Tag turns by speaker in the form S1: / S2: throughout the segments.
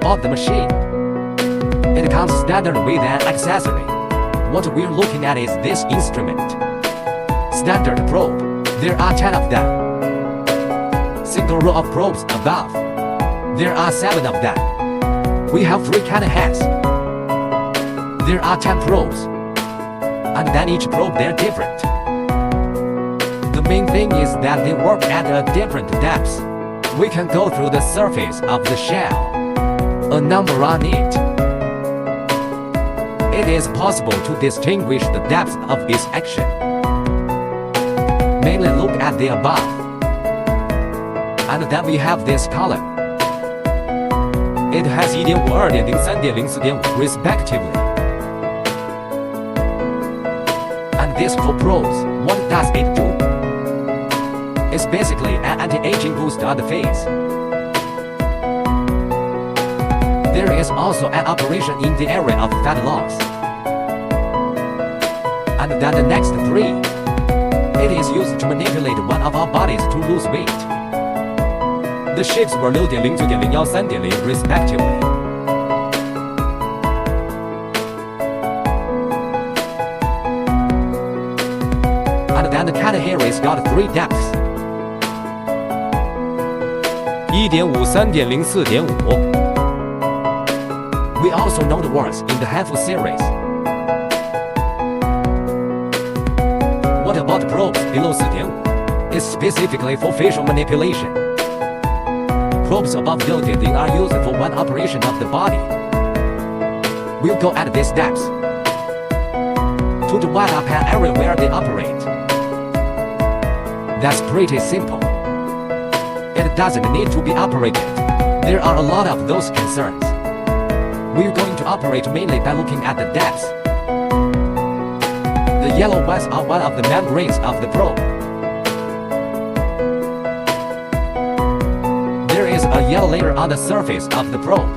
S1: bought the machine. It comes standard with an accessory. What we're looking at is this instrument. Standard probe. There are 10 of them. Single row of probes above. There are 7 of them. We have 3 cannon heads. There are 10 probes. And then each probe they're different. The main thing is that they work at a different depths. We can go through the surface of the shell. A number on it. It is possible to distinguish the depth of its action. Mainly look at the above. And then we have this column. It has 1.5, 2.0, 3.0, 4.5 respectively. And this for probes, what does it do? It's basically an anti-aging boost on the face. There is also an operation in the area of fat loss. And then the next 3. It is used to manipulate one of our bodies to lose weight. The shapes were 6.0, 2.0, 3.0 respectively. And then the cat hair is got 3 depths.
S2: 1.5, 3.0, 4.5.
S1: We also know the words in the handful series. What about probes below 4.5? It's specifically for facial manipulation. Probes above 6.0 are used for one operation of the body. We'll go at these depths to divide up an area where they operate. That's pretty simple. It doesn't need to be operated. There are a lot of those concerns. We're going to operate mainly by looking at the depths. The yellow ones are one of the membranes of the probe. There is a yellow layer on the surface of the probe.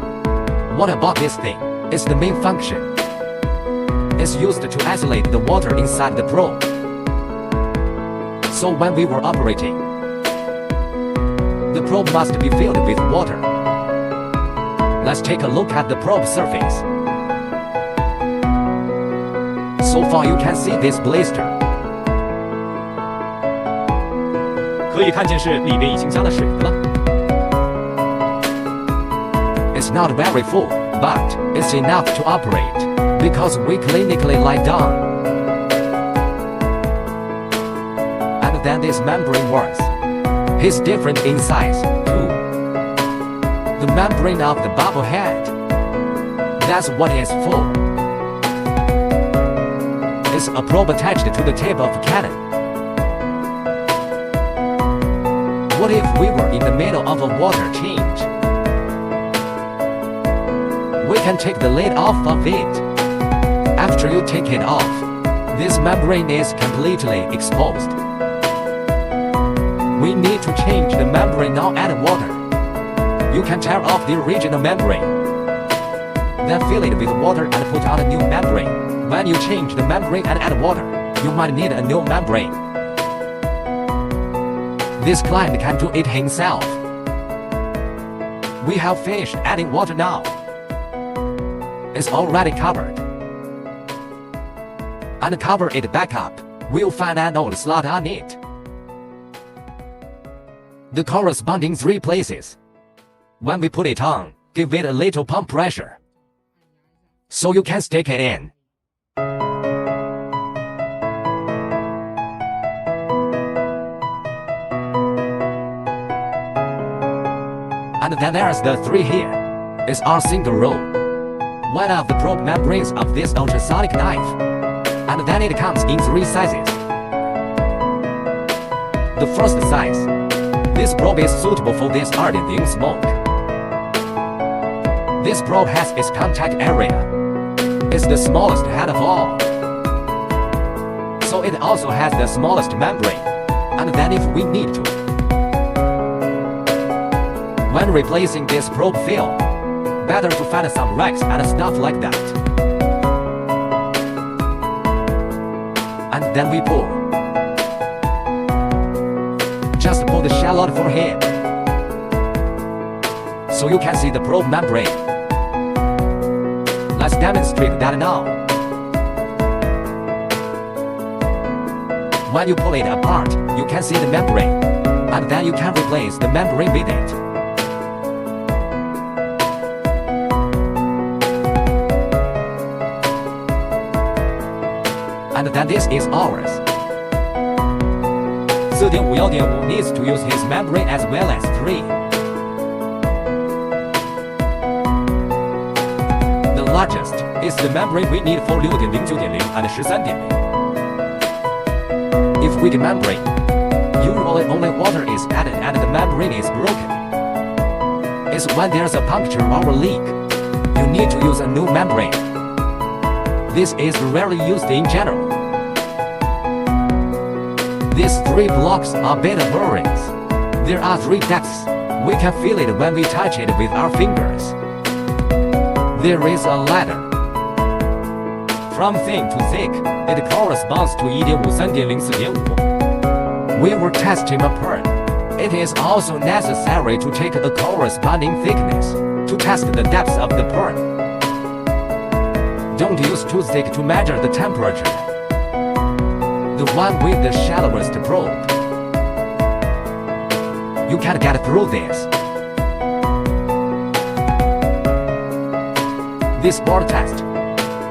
S1: What about this thing? It's the main function. It's used to isolate the water inside the probe. So when we were operating, the probe must be filled with water. Let's take a look at the probe surface. So far you can see this blister.
S2: 可以看见是里面已经加了水的了。
S1: It's not very full, but it's enough to operate, because we clinically lie down. And then this membrane works. It's different in size, too. The membrane of the bubble head, that's what is full. It's a probe attached to the tip of a cannon. What if we were in the middle of a water change? We can take the lid off of it. After you take it off, this membrane is completely exposed. We need to change the membrane now, add water. You can tear off the original membrane, then fill it with water and put on a new membrane. When you change the membrane and add water, you might need a new membrane. This client can do it himself. We have finished adding water now. It's already covered. And cover it back up. We'll find an old slot on it. The corresponding 3 places. When we put it on, give it a little pump pressure, so you can stick it in. And then there's the 3 here. It's our single row. One of the probe membranes of this ultrasonic knife. And then it comes in 3 sizes. The first size. This probe is suitable for this ardent smoke. This probe has its contact area. It's the smallest head of all. So it also has the smallest membrane. And then if we need to, when replacing this probe fill, better to find some racks and stuff like that. And then we pull. Just pull the shell out for him, so you can see the probe membrane. Let's demonstrate that now. When you pull it apart, you can see the membrane, and then you can replace the membrane with it. And then this is ours. 4.5.5 needs to use his membrane as well as 3. The largest is the membrane we need for 6.0, 9.0 and 13.0. If with the membrane, usually only water is added and the membrane is broken. It's when there's a puncture or a leak, you need to use a new membrane. This is rarely used in general. These 3 blocks are beta bearings. There are 3 depths. We can feel it when we touch it with our fingers. There is a ladder. From thin to thick, it corresponds to 1.5, 3.0, 4.5. We were testing a pearl. It is also necessary to take the corresponding thickness to test the depth of the pearl. Don't use toothpick to measure the temperature. The one with the shallowest probe. You can't get through this. This bore test.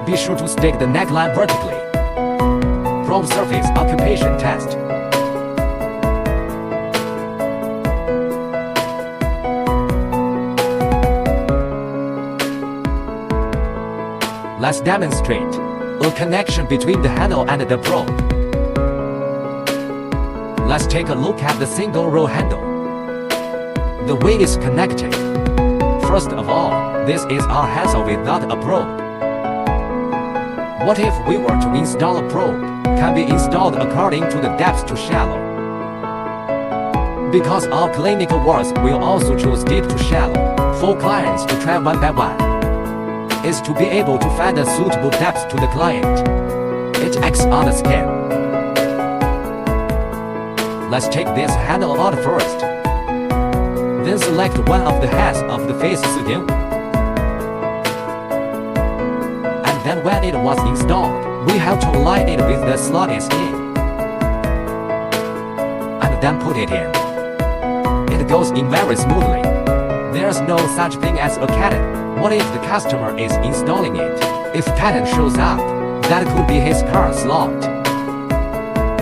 S1: Be sure to stick the neckline vertically. Probe surface occupation test. Let's demonstrate a connection between the handle and the probe. Let's take a look at the single row handle. The way is connected. First of all, this is our handle without a probe. What if we were to install a probe? Can be installed according to the depth to shallow. Because our clinical works will also choose deep to shallow for clients to try one by one. Is to be able to find a suitable depth to the client. It acts on the skin. Let's take this handle out first. Then select one of the heads of the face 4.5. And then when it was installed, we have to align it with the slot is in. And then put it in. It goes in very smoothly. There's no such thing as a caton. What if the customer is installing it? If caton shows up, that could be his car slot.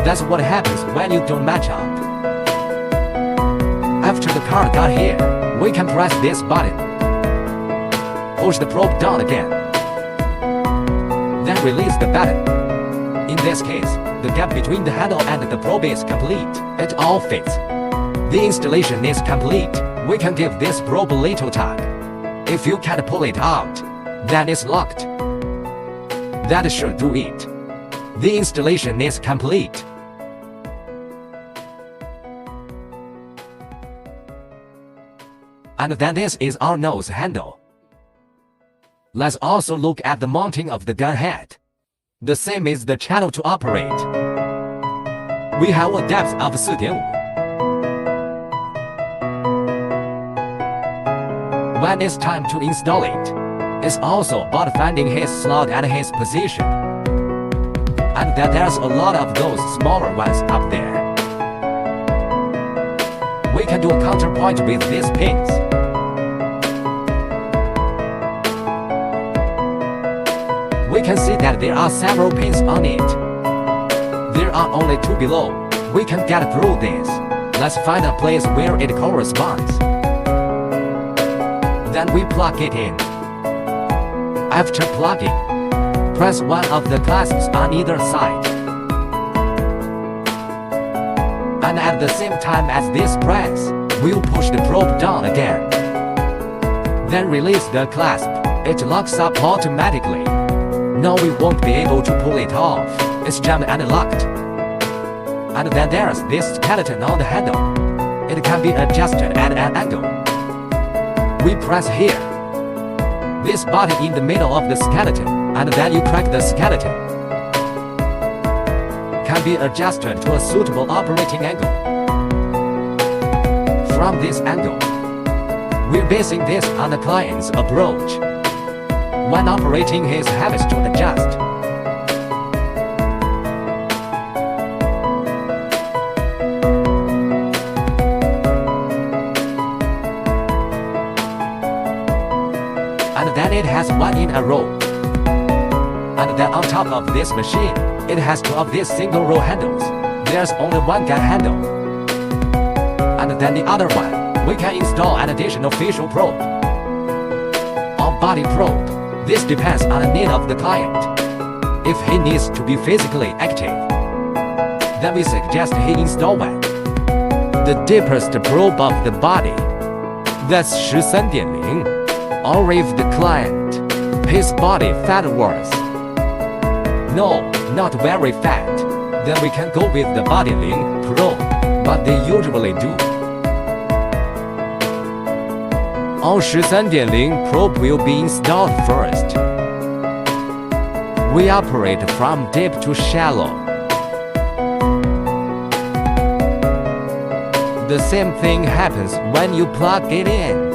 S1: That's what happens when you don't match up. After the car got here, we can press this button. Push the probe down again. Then release the button. In this case, the gap between the handle and the probe is complete. It all fits. The installation is complete. We can give this probe a little tug. If you can't pull it out, then it's locked. That should do it. The installation is complete. And then this is our nose handle. Let's also look at the mounting of the gun head. The same is the channel to operate. We have a depth of 4.5. When it's time to install it, it's also about finding his slot and his position. And then there's a lot of those smaller ones up there. We can do a counterpoint with these pins. We can see that there are several pins on it. There are only 2 below. We can get through this. Let's find a place where it corresponds. Then we plug it in. After plugging, press one of the clasps on either side. And at the same time as this press, we'll push the probe down again. Then release the clasp. It locks up automatically. Now we won't be able to pull it off. It's jammed and locked. And then there's this skeleton on the handle. It can be adjusted at an angle. We press here. This button in the middle of the skeleton, and then you crack the skeleton. Can be adjusted to a suitable operating angle. From this angle, we're basing this on the client's approach. when operating his habits to adjust. And then it has one in a row. And then on top of this machine, it has two of these single row handles. There's only one gun handle. And then the other one, we can install an additional facial probe or body probe. This depends on the need of the client. If he needs to be physically active, then we suggest he install one. The deepest probe of the body, that's 13.0. Or if the client, his body fat was no, not very fat, then we can go with the body link probe, but they usually do. Our 13.0 probe will be installed first. We operate from deep to shallow. The same thing happens when you plug it in.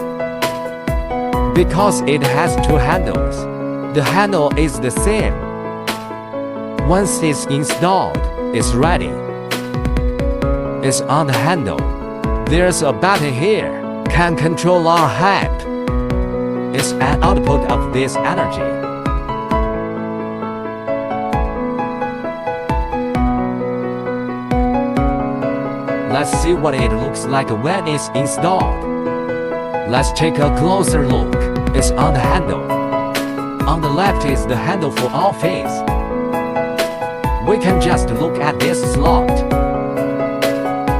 S1: Because it has two handles, the handle is the same. Once it's installed, it's ready. It's on the handle. There's a button here, can control our height. It's an output of this energy. Let's see what it looks like when it's installed. Let's take a closer look. It's on the handle. On the left is the handle for our face. We can just look at this slot.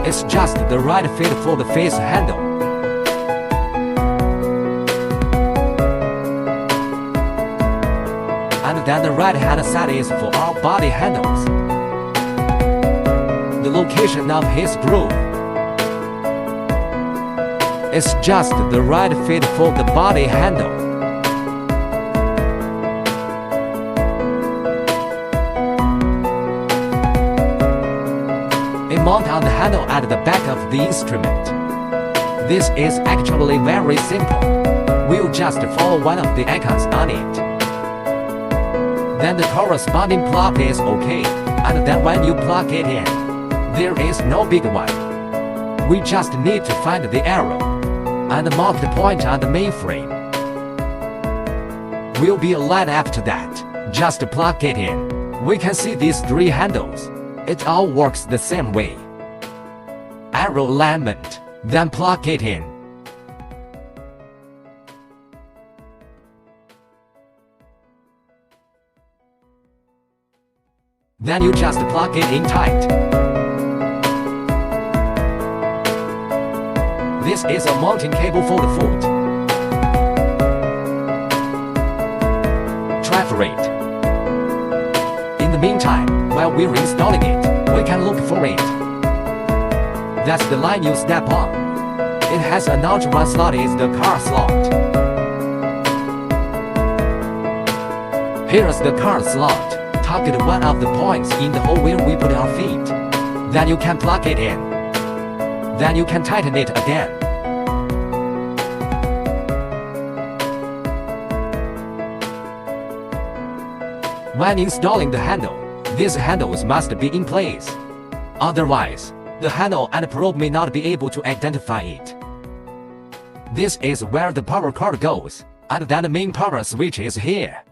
S1: It's just the right fit for the face handle. And then the right hand side is for our body handles. The location of his groove. It's just the right fit for the body handle. A mount on the handle at the back of the instrument. This is actually very simple. We'll just follow one of the icons on it. Then the corresponding plug is OK, and then when you plug it in, there is no big one. We just need to find the arrow and mark the point on the mainframe. Will be a line after that. Just plug it in. We can see these three handles. It all works the same way. Arrow alignment, then plug it in. Then you just plug it in tight. This is a mounting cable for the foot. Try for it. In the meantime, while we're installing it, we can look for it. That's the line you step on. It has an outer one slot is the car slot. Here's the car slot. Target one of the points in the hole where we put our feet. Then you can plug it in. Then you can tighten it again. When installing the handle, these handles must be in place. Otherwise, the handle and probe may not be able to identify it. This is where the power cord goes, and then the main power switch is here.